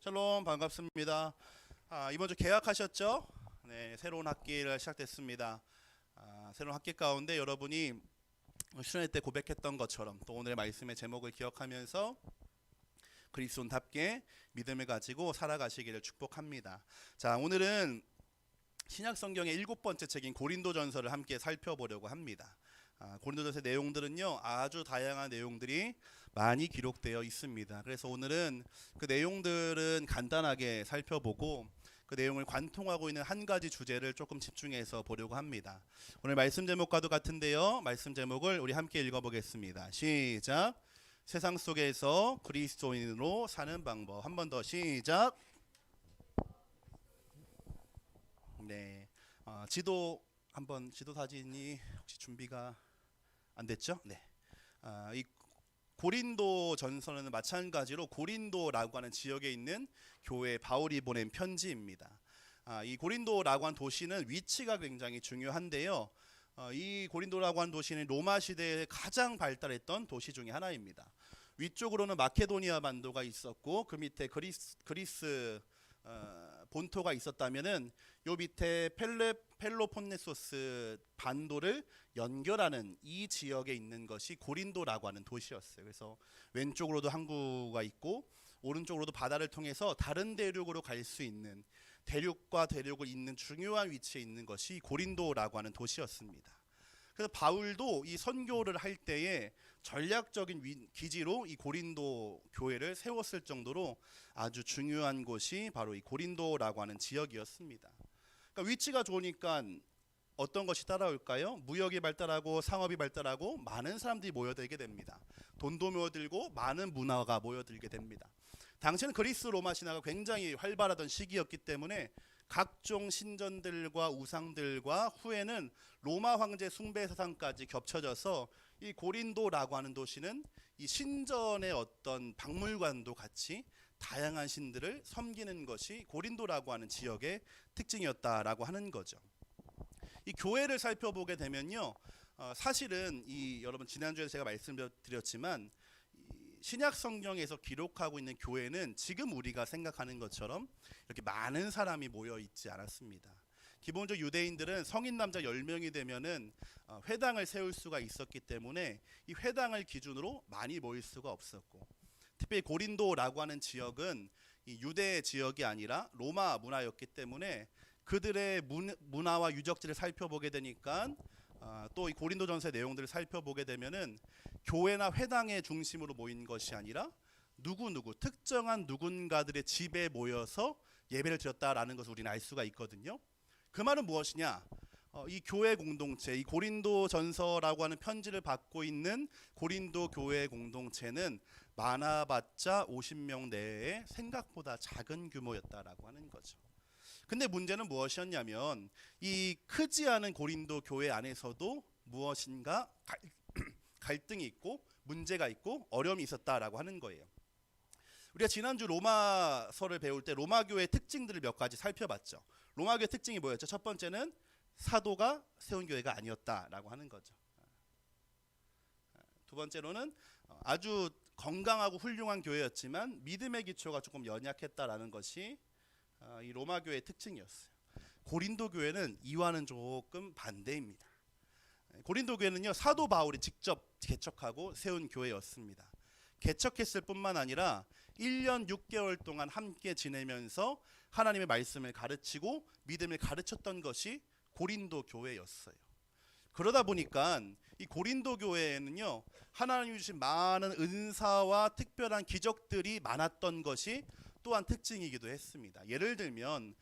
샬롬 반갑습니다. 이번 주 개학하셨죠? 네, 새로운 학기를 시작됐습니다. 새로운 학기 가운데 여러분이 수련회 때 고백했던 것처럼 또 오늘의 말씀의 제목을 기억하면서 그리스도인답게 믿음을 가지고 살아가시기를 축복합니다. 자, 오늘은 신약 성경의 7번째 책인 고린도전서를 함께 살펴보려고 합니다. 고린도전서의 내용들은요, 아주 다양한 내용들이 많이 기록되어 있습니다. 그래서 오늘은 그 내용들은 간단하게 살펴보고 그 내용을 관통하고 있는 한 가지 주제를 조금 집중해서 보려고 합니다. 오늘 말씀 제목과도 같은데요, 말씀 제목을 우리 함께 읽어보겠습니다. 시작. 세상 속에서 그리스도인으로 사는 방법. 한 번 더 시작. 네, 지도 사진이 혹시 준비가 안 됐죠? 네. 이 고린도 전서는 마찬가지로 고린도라고 하는 지역에 있는 교회 바울이 보낸 편지입니다. 이 고린도라고 하는 도시는 위치가 굉장히 중요한데요. 이 고린도라고 하는 도시는 로마 시대에 가장 발달했던 도시 중에 하나입니다. 위쪽으로는 마케도니아 반도가 있었고 그 밑에 그리스 본토가 있었다면은 요 밑에 펠로폰네소스 반도를 연결하는 이 지역에 있는 것이 고린도라고 하는 도시였어요. 그래서 왼쪽으로도 항구가 있고 오른쪽으로도 바다를 통해서 다른 대륙으로 갈 수 있는, 대륙과 대륙을 잇는 중요한 위치에 있는 것이 고린도라고 하는 도시였습니다. 그래서 바울도 이 선교를 할 때에 전략적인 기지로 이 고린도 교회를 세웠을 정도로 아주 중요한 곳이 바로 이 고린도라고 하는 지역이었습니다. 그러니까 위치가 좋으니까 어떤 것이 따라올까요? 무역이 발달하고 상업이 발달하고 많은 사람들이 모여들게 됩니다. 돈도 모여들고 많은 문화가 모여들게 됩니다. 당시에는 그리스 로마 신화가 굉장히 활발하던 시기였기 때문에 각종 신전들과 우상들과 후에는 로마 황제 숭배 사상까지 겹쳐져서 이 고린도라고 하는 도시는 이 신전의 어떤 박물관도 같이 다양한 신들을 섬기는 것이 고린도라고 하는 지역의 특징이었다라고 하는 거죠. 이 교회를 살펴보게 되면요, 사실은 여러분 지난주에 제가 말씀드렸지만 신약 성경에서 기록하고 있는 교회는 지금 우리가 생각하는 것처럼 이렇게 많은 사람이 모여 있지 않았습니다. 기본적으로 유대인들은 성인 남자 10명이 되면은 회당을 세울 수가 있었기 때문에 이 회당을 기준으로 많이 모일 수가 없었고, 특별히 고린도라고 하는 지역은 이 유대 지역이 아니라 로마 문화였기 때문에 그들의 문화와 유적지를 살펴보게 되니까 또 이 고린도전서의 내용들을 살펴보게 되면은 교회나 회당의 중심으로 모인 것이 아니라 특정한 누군가들의 집에 모여서 예배를 드렸다라는 것을 우리는 알 수가 있거든요. 그 말은 무엇이냐? 이 교회 공동체, 이 고린도전서라고 하는 편지를 받고 있는 고린도 교회 공동체는 많아봤자 50명 내에 생각보다 작은 규모였다라고 하는 거죠. 근데 문제는 무엇이었냐면 이 크지 않은 고린도 교회 안에서도 무엇인가 갈등이 있고 문제가 있고 어려움이 있었다라고 하는 거예요. 우리가 지난주 로마서를 배울 때 로마 교회의 특징들을 몇 가지 살펴봤죠. 로마 교회의 특징이 뭐였죠? 첫 번째는 사도가 세운 교회가 아니었다라고 하는 거죠. 두 번째로는 아주 건강하고 훌륭한 교회였지만 믿음의 기초가 조금 연약했다라는 것이 이 로마 교회의 특징이었어요. 고린도 교회는 이와는 조금 반대입니다. 고린도 교회는요, 사도 바울이 직접 개척하고 세운 교회였습니다. 개척했을 뿐만 아니라 1년 6개월 동안 함께 지내면서 하나님의 말씀을 가르치고 믿음을 가르쳤던 것이 고린도 교회였어요. 그러다 보니까 이 고린도 교회에는요, 하나님이 주신 많은 은사와 특별한 기적들이 많았던 것이 또한 특징이기도 했습니다. 예를 들면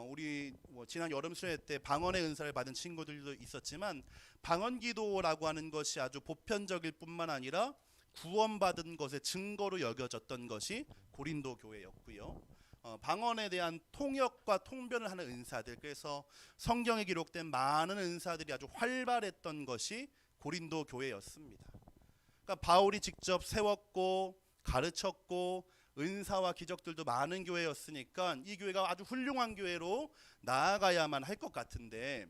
우리 지난 여름 수련회 때 방언의 은사를 받은 친구들도 있었지만 방언 기도라고 하는 것이 아주 보편적일 뿐만 아니라 구원받은 것의 증거로 여겨졌던 것이 고린도 교회였고요. 방언에 대한 통역과 통변을 하는 은사들, 그래서 성경에 기록된 많은 은사들이 아주 활발했던 것이 고린도 교회였습니다. 그러니까 바울이 직접 세웠고 가르쳤고 은사와 기적들도 많은 교회였으니까 이 교회가 아주 훌륭한 교회로 나아가야만 할 것 같은데,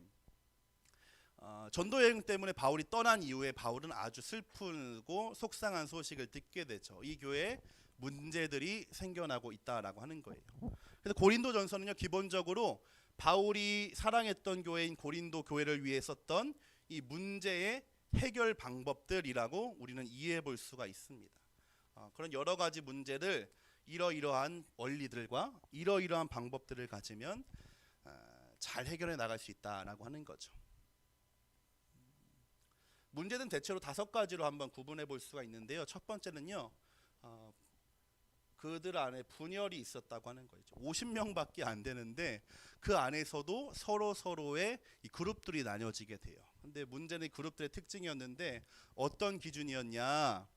전도 여행 때문에 바울이 떠난 이후에 바울은 아주 슬프고 속상한 소식을 듣게 되죠. 이 교회에 문제들이 생겨나고 있다라고 하는 거예요. 그래서 고린도전서는요, 기본적으로 바울이 사랑했던 교회인 고린도 교회를 위해 썼던 이 문제의 해결 방법들이라고 우리는 이해해 볼 수가 있습니다. 그런 여러 가지 문제를 이러이러한 원리들과 이러이러한 방법들을 가지면 잘 해결해 나갈 수 있다라고 하는 거죠. 문제는 대체로 5가지로 한번 구분해 볼 수가 있는데요. 첫 번째는요, 그들 안에 분열이 있었다고 하는 거죠. 50명밖에 안 되는데 그 안에서도 서로의 이 그룹들이 나뉘어지게 돼요. 근데 문제는 그룹들의 특징이었는데 어떤 기준이었냐?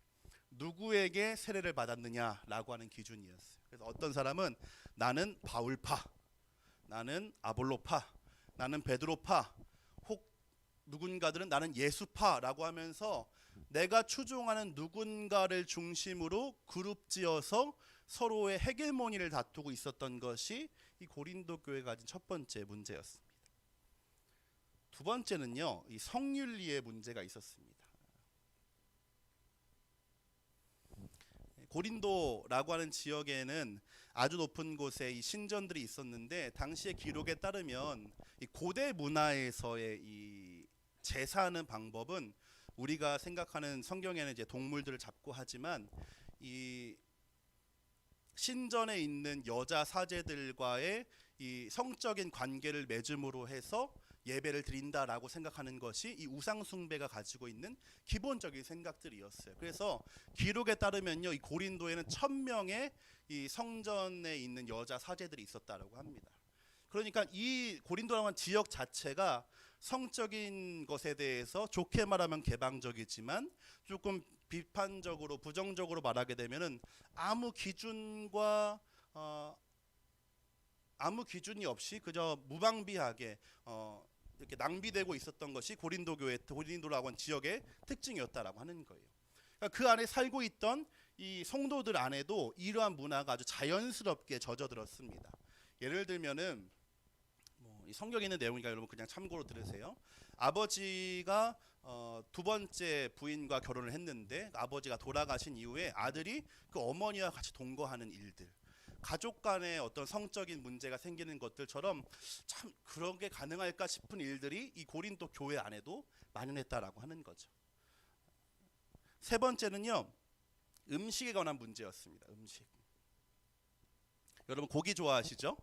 누구에게 세례를 받았느냐라고 하는 기준이었어요. 그래서 어떤 사람은 나는 바울파, 나는 아볼로파, 나는 베드로파, 혹 누군가들은 나는 예수파라고 하면서 내가 추종하는 누군가를 중심으로 그룹지어서 서로의 헤게모니를 다투고 있었던 것이 이 고린도 교회가 가진 첫 번째 문제였습니다. 두 번째는요, 이 성윤리의 문제가 있었습니다. 고린도라고 하는 지역에는 아주 높은 곳에 이 신전들이 있었는데 당시의 기록에 따르면 이 고대 문화에서의 이 제사하는 방법은 우리가 생각하는 성경에는 이제 동물들을 잡고 하지만 이 신전에 있는 여자 사제들과의 이 성적인 관계를 맺음으로 해서 예배를 드린다라고 생각하는 것이 이 우상 숭배가 가지고 있는 기본적인 생각들이었어요. 그래서 기록에 따르면요, 이 고린도에는 1000명의 이 성전에 있는 여자 사제들이 있었다라고 합니다. 그러니까 이 고린도라는 지역 자체가 성적인 것에 대해서 좋게 말하면 개방적이지만 조금 비판적으로 부정적으로 말하게 되면은 아무 기준과 아무 기준이 없이 그저 무방비하게 이렇게 낭비되고 있었던 것이 고린도라고 하는 지역의 특징이었다라고 하는 거예요. 그러니까 그 안에 살고 있던 이 성도들 안에도 이러한 문화가 아주 자연스럽게 젖어들었습니다. 예를 들면은 이 성경에 있는 내용이니까 여러분 그냥 참고로 들으세요. 아버지가 두 번째 부인과 결혼을 했는데 아버지가 돌아가신 이후에 아들이 그 어머니와 같이 동거하는 일들, 가족 간의 어떤 성적인 문제가 생기는 것들처럼 참 그런 게 가능할까 싶은 일들이 이 고린도 교회 안에도 만연했다라고 하는 거죠. 세 번째는요, 음식에 관한 문제였습니다. 음식. 여러분 고기 좋아하시죠?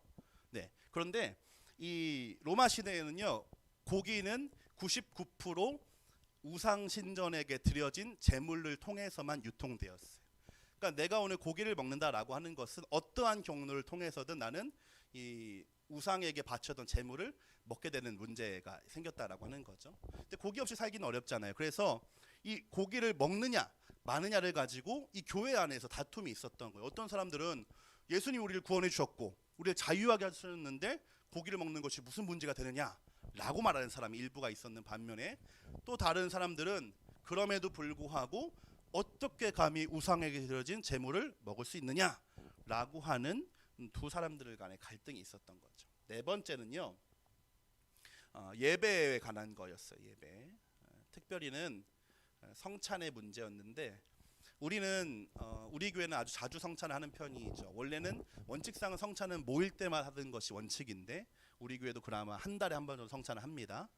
네. 그런데 이 로마 시대에는요, 고기는 99% 우상 신전에게 드려진 제물을 통해서만 유통되었어요. 그러니까 내가 오늘 고기를 먹는다라고 하는 것은 어떠한 경로를 통해서든 나는 이 우상에게 바쳐던 제물을 먹게 되는 문제가 생겼다라고 하는 거죠. 근데 고기 없이 살기는 어렵잖아요. 그래서 이 고기를 먹느냐 마느냐를 가지고 이 교회 안에서 다툼이 있었던 거예요. 어떤 사람들은 예수님 우리를 구원해 주셨고 우리를 자유하게 하셨는데 고기를 먹는 것이 무슨 문제가 되느냐라고 말하는 사람이 일부가 있었는 반면에 또 다른 사람들은 그럼에도 불구하고 어떻게 감히 우상에게 드려진 제물을 먹을 수 있느냐라고 하는 두 사람들 간의 갈등이 있었던 거죠. 네 번째는요, 예배에 관한 거였어요. 예배. 특별히는 성찬의 문제였는데 우리는 우리 교회는 아주 자주 성찬을 하는 편이죠. 원래는 원칙상은 성찬은 모일 때만 하던 것이 원칙인데 우리 교회도 그나마 한 달에 한 번 정도 성찬을 합니다.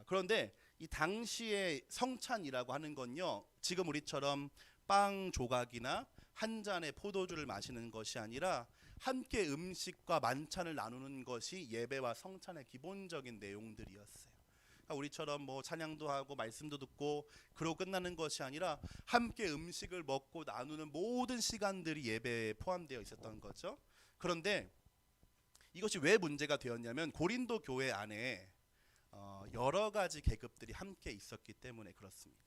그런데 이 당시의 성찬이라고 하는 건요, 지금 우리처럼 빵 조각이나 한 잔의 포도주를 마시는 것이 아니라 함께 음식과 만찬을 나누는 것이 예배와 성찬의 기본적인 내용들이었어요. 그러니까 우리처럼 뭐 찬양도 하고 말씀도 듣고 그러고 끝나는 것이 아니라 함께 음식을 먹고 나누는 모든 시간들이 예배에 포함되어 있었던 거죠. 그런데 이것이 왜 문제가 되었냐면 고린도 교회 안에 여러 가지 계급들이 함께 있었기 때문에 그렇습니다.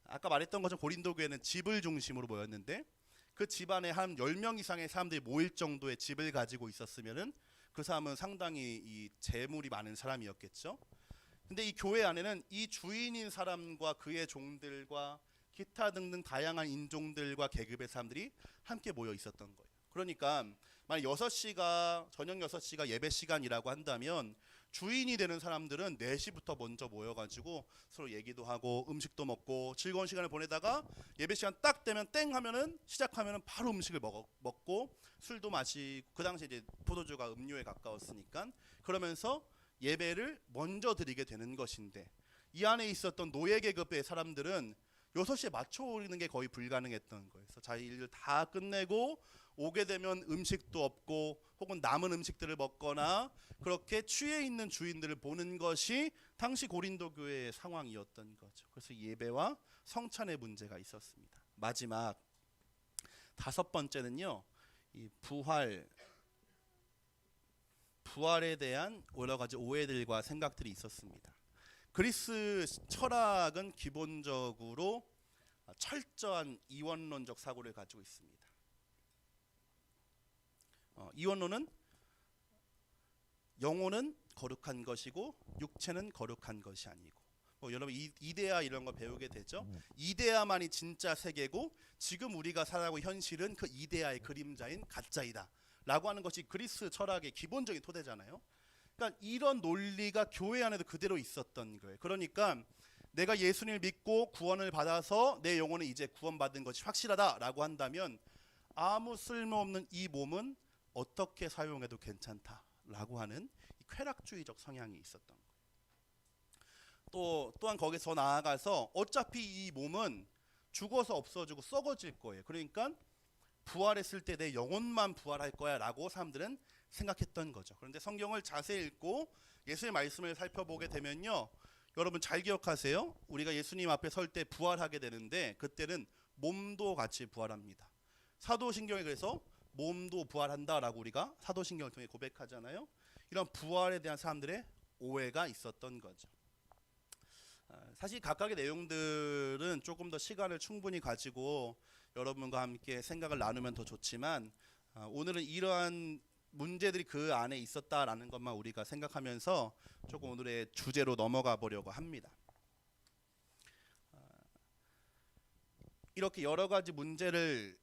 아까 말했던 것처럼 고린도 교회는 집을 중심으로 모였는데 그 집안에 한 10명 이상의 사람들이 모일 정도의 집을 가지고 있었으면은 그 사람은 상당히 이 재물이 많은 사람이었겠죠. 근데 이 교회 안에는 이 주인인 사람과 그의 종들과 기타 등등 다양한 인종들과 계급의 사람들이 함께 모여 있었던 거예요. 그러니까 만약 저녁 6시가 예배 시간이라고 한다면 주인이 되는 사람들은 4시부터 먼저 모여가지고 서로 얘기도 하고 음식도 먹고 즐거운 시간을 보내다가 예배 시간 딱 되면 땡 하면은 시작하면은 바로 음식을 먹고 술도 마시고, 그 당시 이제 포도주가 음료에 가까웠으니까 그러면서 예배를 먼저 드리게 되는 것인데, 이 안에 있었던 노예 계급의 사람들은 6시에 맞춰 오는 게 거의 불가능했던 거예요. 그래서 자기 일을 다 끝내고 오게 되면 음식도 없고 혹은 남은 음식들을 먹거나 그렇게 취해 있는 주인들을 보는 것이 당시 고린도 교회의 상황이었던 거죠. 그래서 예배와 성찬의 문제가 있었습니다. 마지막 5번째는요, 이 부활에 대한 여러 가지 오해들과 생각들이 있었습니다. 그리스 철학은 기본적으로 철저한 이원론적 사고를 가지고 있습니다. 이원론은 영혼은 거룩한 것이고 육체는 거룩한 것이 아니고, 여러분 이데아 이런 거 배우게 되죠. 이데아만이 진짜 세계고 지금 우리가 살아가고 현실은 그 이데아의 그림자인 가짜이다 라고 하는 것이 그리스 철학의 기본적인 토대잖아요. 그러니까 이런 논리가 교회 안에도 그대로 있었던 거예요. 그러니까 내가 예수님을 믿고 구원을 받아서 내 영혼은 이제 구원받은 것이 확실하다라고 한다면 아무 쓸모없는 이 몸은 어떻게 사용해도 괜찮다라고 하는 이 쾌락주의적 성향이 있었던 거예요. 또한 거기서 더 나아가서 어차피 이 몸은 죽어서 없어지고 썩어질 거예요. 그러니까 부활했을 때 내 영혼만 부활할 거야 라고 사람들은 생각했던 거죠. 그런데 성경을 자세히 읽고 예수의 말씀을 살펴보게 되면요, 여러분 잘 기억하세요. 우리가 예수님 앞에 설 때 부활하게 되는데 그때는 몸도 같이 부활합니다. 사도신경에 그래서 몸도 부활한다라고 우리가 사도신경을 통해 고백하잖아요. 이런 부활에 대한 사람들의 오해가 있었던 거죠. 사실 각각의 내용들은 조금 더 시간을 충분히 가지고 여러분과 함께 생각을 나누면 더 좋지만, 오늘은 이러한 문제들이 그 안에 있었다라는 것만 우리가 생각하면서 조금 오늘의 주제로 넘어가 보려고 합니다. 이렇게 여러 가지 문제를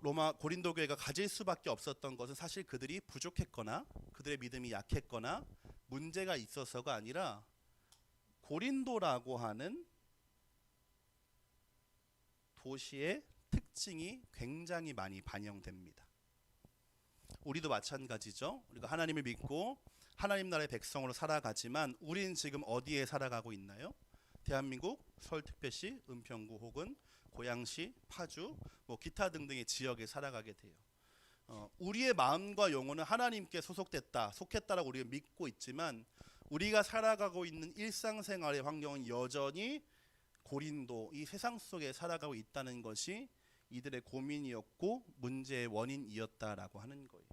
로마 고린도 교회가 가질 수밖에 없었던 것은 사실 그들이 부족했거나 그들의 믿음이 약했거나 문제가 있어서가 아니라 고린도라고 하는 도시의 특징이 굉장히 많이 반영됩니다. 우리도 마찬가지죠. 우리가 하나님을 믿고 하나님 나라의 백성으로 살아가지만 우린 지금 어디에 살아가고 있나요? 대한민국 서울특별시, 은평구 혹은 고양시, 파주, 기타 등등의 지역에 살아가게 돼요. 우리의 마음과 영혼은 하나님께 속했다라고 우리가 믿고 있지만 우리가 살아가고 있는 일상생활의 환경은 여전히 고린도, 이 세상 속에 살아가고 있다는 것이 이들의 고민이었고 문제의 원인이었다라고 하는 거예요.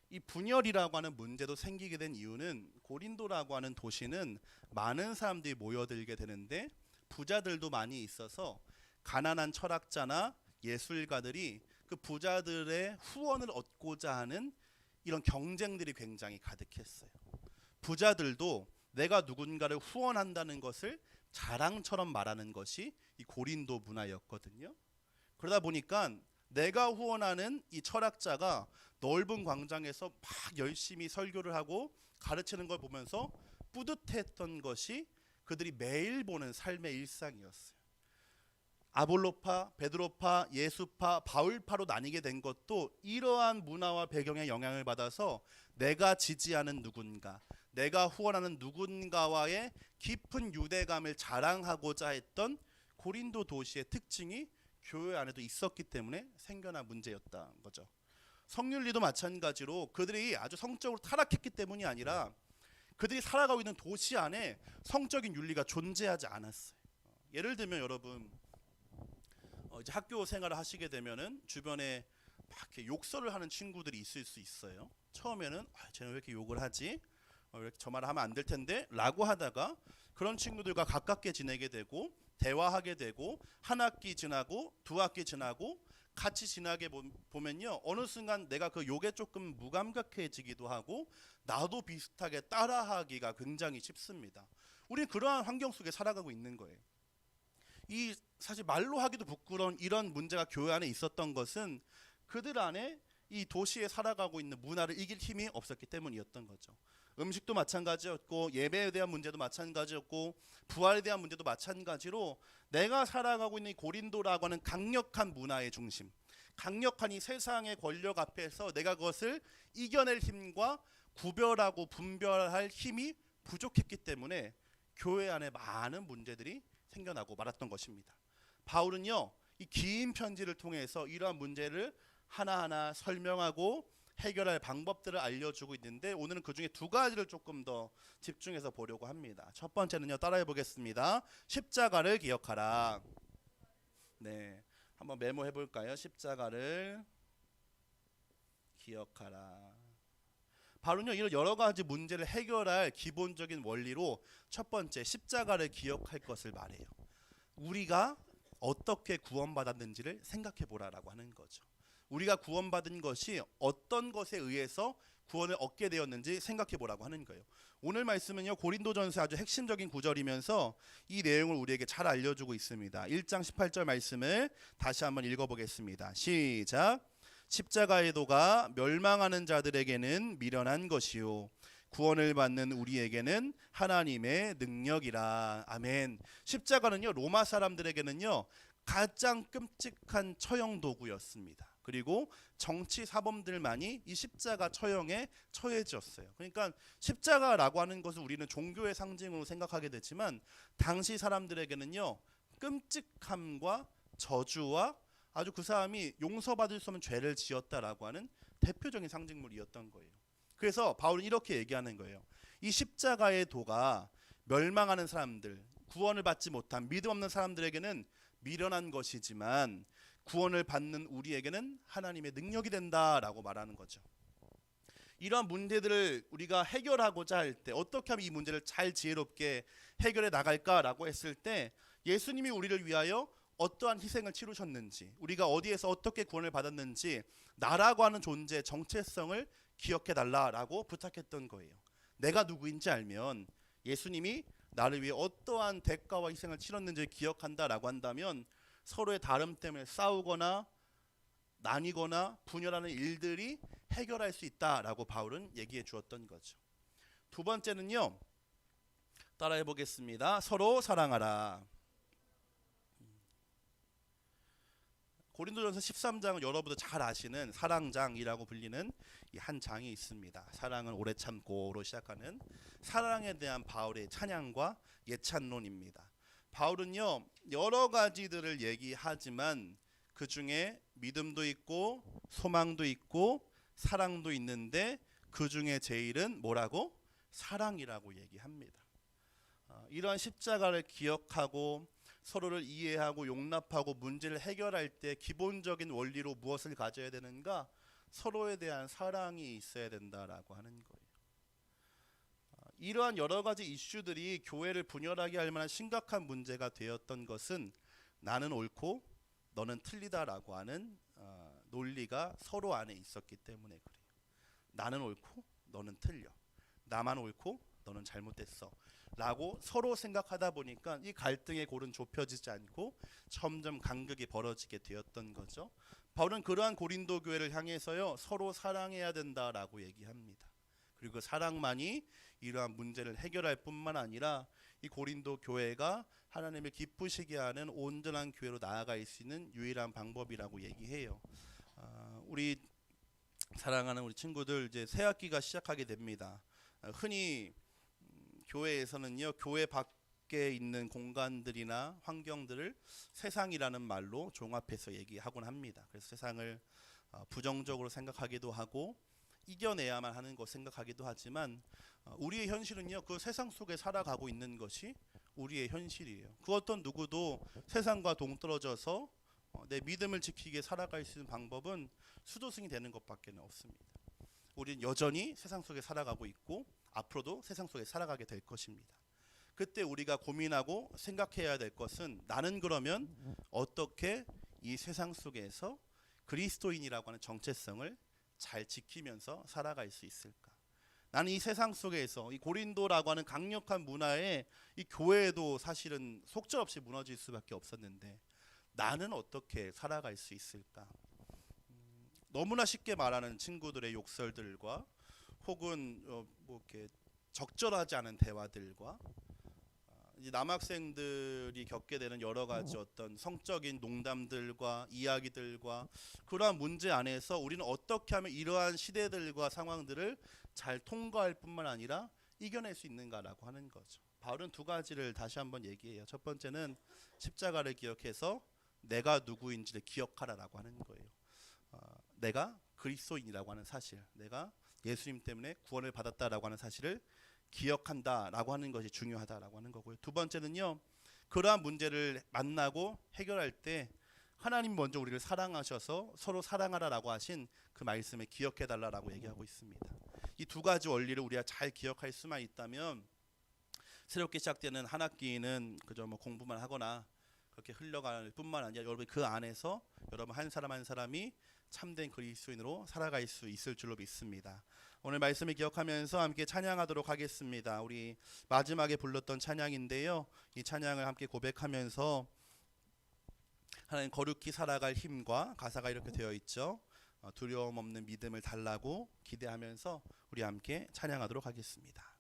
이 분열이라고 하는 문제도 생기게 된 이유는 고린도라고 하는 도시는 많은 사람들이 모여들게 되는데 부자들도 많이 있어서 가난한 철학자나 예술가들이 그 부자들의 후원을 얻고자 하는 이런 경쟁들이 굉장히 가득했어요. 부자들도 내가 누군가를 후원한다는 것을 자랑처럼 말하는 것이 이 고린도 문화였거든요. 그러다 보니까 내가 후원하는 이 철학자가 넓은 광장에서 막 열심히 설교를 하고 가르치는 걸 보면서 뿌듯했던 것이 그들이 매일 보는 삶의 일상이었어요. 아볼로파, 베드로파, 예수파, 바울파로 나뉘게 된 것도 이러한 문화와 배경의 영향을 받아서 내가 지지하는 누군가, 내가 후원하는 누군가와의 깊은 유대감을 자랑하고자 했던 고린도 도시의 특징이 교회 안에도 있었기 때문에 생겨난 문제였다는 거죠. 성윤리도 마찬가지로 그들이 아주 성적으로 타락했기 때문이 아니라 그들이 살아가고 있는 도시 안에 성적인 윤리가 존재하지 않았어요. 예를 들면 여러분 이제 학교 생활을 하시게 되면은 주변에 막 이렇게 욕설을 하는 친구들이 있을 수 있어요. 처음에는 쟤는 왜 이렇게 욕을 하지? 왜 이렇게 저 말을 하면 안 될 텐데? 라고 하다가 그런 친구들과 가깝게 지내게 되고 대화하게 되고 한 학기 지나고 두 학기 지나고 같이 지나게 보면요, 어느 순간 내가 그 욕에 조금 무감각해지기도 하고 나도 비슷하게 따라하기가 굉장히 쉽습니다. 우리는 그러한 환경 속에 살아가고 있는 거예요. 이 사실 말로 하기도 부끄러운 이런 문제가 교회 안에 있었던 것은 그들 안에 이 도시에 살아가고 있는 문화를 이길 힘이 없었기 때문이었던 거죠. 음식도 마찬가지였고, 예배에 대한 문제도 마찬가지였고, 부활에 대한 문제도 마찬가지로 내가 살아가고 있는 이 고린도라고 하는 강력한 문화의 중심, 강력한 이 세상의 권력 앞에서 내가 그것을 이겨낼 힘과 구별하고 분별할 힘이 부족했기 때문에 교회 안에 많은 문제들이 생겨나고 말았던 것입니다. 바울은요, 이 긴 편지를 통해서 이러한 문제를 하나하나 설명하고 해결할 방법들을 알려주고 있는데, 오늘은 그 중에 두 가지를 조금 더 집중해서 보려고 합니다. 첫 번째는요, 따라해 보겠습니다. 십자가를 기억하라. 네, 한번 메모해 볼까요? 십자가를 기억하라. 바로는요, 이런 여러 가지 문제를 해결할 기본적인 원리로 첫 번째, 십자가를 기억할 것을 말해요. 우리가 어떻게 구원받았는지를 생각해 보라라고 하는 거죠. 우리가 구원받은 것이 어떤 것에 의해서 구원을 얻게 되었는지 생각해 보라고 하는 거예요. 오늘 말씀은요, 고린도전서 아주 핵심적인 구절이면서 이 내용을 우리에게 잘 알려주고 있습니다. 1장 18절 말씀을 다시 한번 읽어보겠습니다. 시작. 십자가의 도가 멸망하는 자들에게는 미련한 것이요 구원을 받는 우리에게는 하나님의 능력이라. 아멘. 십자가는요, 로마 사람들에게는요 가장 끔찍한 처형 도구였습니다. 그리고 정치 사범들만이 이 십자가 처형에 처해졌어요. 그러니까 십자가라고 하는 것을 우리는 종교의 상징으로 생각하게 되지만, 당시 사람들에게는요 끔찍함과 저주와 아주 그 사람이 용서받을 수 없는 죄를 지었다라고 하는 대표적인 상징물이었던 거예요. 그래서 바울은 이렇게 얘기하는 거예요. 이 십자가의 도가 멸망하는 사람들, 구원을 받지 못한 믿음 없는 사람들에게는 미련한 것이지만 구원을 받는 우리에게는 하나님의 능력이 된다라고 말하는 거죠. 이러한 문제들을 우리가 해결하고자 할 때 어떻게 하면 이 문제를 잘 지혜롭게 해결해 나갈까라고 했을 때, 예수님이 우리를 위하여 어떠한 희생을 치르셨는지, 우리가 어디에서 어떻게 구원을 받았는지, 나라고 하는 존재의 정체성을 기억해 달라라고 부탁했던 거예요. 내가 누구인지 알면, 예수님이 나를 위해 어떠한 대가와 희생을 치렀는지를 기억한다라고 한다면 서로의 다름 때문에 싸우거나 나뉘거나 분열하는 일들이 해결할 수 있다라고 바울은 얘기해 주었던 거죠. 두 번째는요, 따라해 보겠습니다. 서로 사랑하라. 고린도전서 13장은 여러분도 잘 아시는 사랑장이라고 불리는 이 한 장이 있습니다. 사랑은 오래 참고로 시작하는 사랑에 대한 바울의 찬양과 예찬론입니다. 바울은요, 여러 가지들을 얘기하지만 그 중에 믿음도 있고 소망도 있고 사랑도 있는데, 그 중에 제일은 뭐라고? 사랑이라고 얘기합니다. 이러한 십자가를 기억하고 서로를 이해하고 용납하고 문제를 해결할 때 기본적인 원리로 무엇을 가져야 되는가? 서로에 대한 사랑이 있어야 된다라고 하는 거예요. 이러한 여러 가지 이슈들이 교회를 분열하게 할 만한 심각한 문제가 되었던 것은 나는 옳고 너는 틀리다라고 하는 논리가 서로 안에 있었기 때문에 그래요. 나는 옳고 너는 틀려. 나만 옳고 너는 잘못됐어 라고 서로 생각하다 보니까 이 갈등의 골은 좁혀지지 않고 점점 간극이 벌어지게 되었던 거죠. 바울은 그러한 고린도 교회를 향해서요, 서로 사랑해야 된다라고 얘기합니다. 그리고 사랑만이 이러한 문제를 해결할 뿐만 아니라 이 고린도 교회가 하나님을 기쁘시게 하는 온전한 교회로 나아갈 수 있는 유일한 방법이라고 얘기해요. 우리 사랑하는 우리 친구들, 이제 새 학기가 시작하게 됩니다. 흔히 교회에서는요, 교회 밖에 있는 공간들이나 환경들을 세상이라는 말로 종합해서 얘기하곤 합니다. 그래서 세상을 부정적으로 생각하기도 하고 이겨내야만 하는 것 생각하기도 하지만, 우리의 현실은요, 그 세상 속에 살아가고 있는 것이 우리의 현실이에요. 그 어떤 누구도 세상과 동떨어져서 내 믿음을 지키게 살아갈 수 있는 방법은 수도승이 되는 것밖에 없습니다. 우리는 여전히 세상 속에 살아가고 있고 앞으로도 세상 속에 살아가게 될 것입니다. 그때 우리가 고민하고 생각해야 될 것은, 나는 그러면 어떻게 이 세상 속에서 그리스도인이라고 하는 정체성을 잘 지키면서 살아갈 수 있을까? 나는 이 세상 속에서 이 고린도라고 하는 강력한 문화에 이 교회도 사실은 속절없이 무너질 수밖에 없었는데 나는 어떻게 살아갈 수 있을까? 너무나 쉽게 말하는 친구들의 욕설들과 혹은 뭐 이렇게 적절하지 않은 대화들과 이제 남학생들이 겪게 되는 여러 가지 어떤 성적인 농담들과 이야기들과 그러한 문제 안에서 우리는 어떻게 하면 이러한 시대들과 상황들을 잘 통과할 뿐만 아니라 이겨낼 수 있는가라고 하는 거죠. 바울은 두 가지를 다시 한번 얘기해요. 첫 번째는 십자가를 기억해서 내가 누구인지를 기억하라라고 하는 거예요. 내가 그리스도인이라고 하는 사실, 내가 예수님 때문에 구원을 받았다라고 하는 사실을 기억한다라고 하는 것이 중요하다라고 하는 거고요. 두 번째는요, 그러한 문제를 만나고 해결할 때 하나님 먼저 우리를 사랑하셔서 서로 사랑하라라고 하신 그 말씀을 기억해달라라고 얘기하고 있습니다. 이 두 가지 원리를 우리가 잘 기억할 수만 있다면 새롭게 시작되는 한 학기는 그저 뭐 공부만 하거나 그렇게 흘러갈 뿐만 아니라 여러분 그 안에서 여러분 한 사람 한 사람이 참된 그리스도인으로 살아갈 수 있을 줄로 믿습니다. 오늘 말씀을 기억하면서 함께 찬양하도록 하겠습니다. 우리 마지막에 불렀던 찬양인데요. 이 찬양을 함께 고백하면서 하나님 거룩히 살아갈 힘과 가사가 이렇게 되어 있죠. 두려움 없는 믿음을 달라고 기대하면서 우리 함께 찬양하도록 하겠습니다.